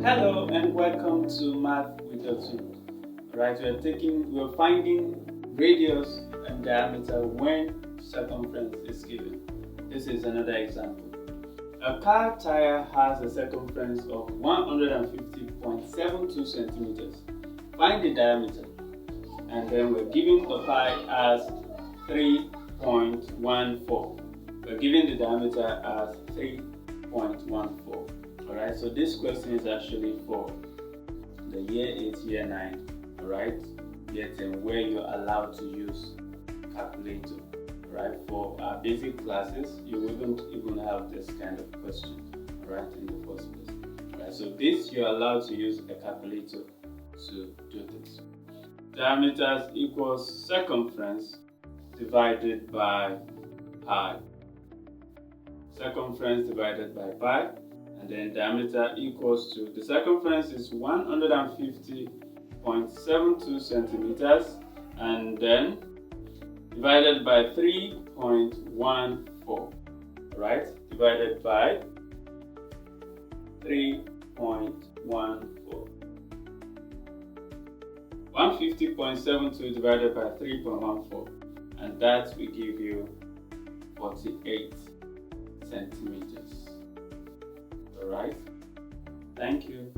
Hello and welcome to Math with Dotun. Right, we're finding radius and diameter when circumference is given. This is another example. A car tire has a circumference of 150.72 centimeters. Find the diameter, and then we're given the pi as 3.14. We're given the diameter as 3.14. Alright, so this question is actually for the year 8, year 9, alright, year 10, where you're allowed to use calculator. Right, for our basic classes, you wouldn't even have this kind of question, right, in the first place. Right, so this you're allowed to use a calculator to do this. Diameters equals circumference divided by pi. Circumference divided by pi, and then diameter equals to, the circumference is 150.72 centimeters, and then divided by 3.14, right? Divided by 3.14. 150.72 divided by 3.14, and that will give you 48 centimeters. Alright? Thank you.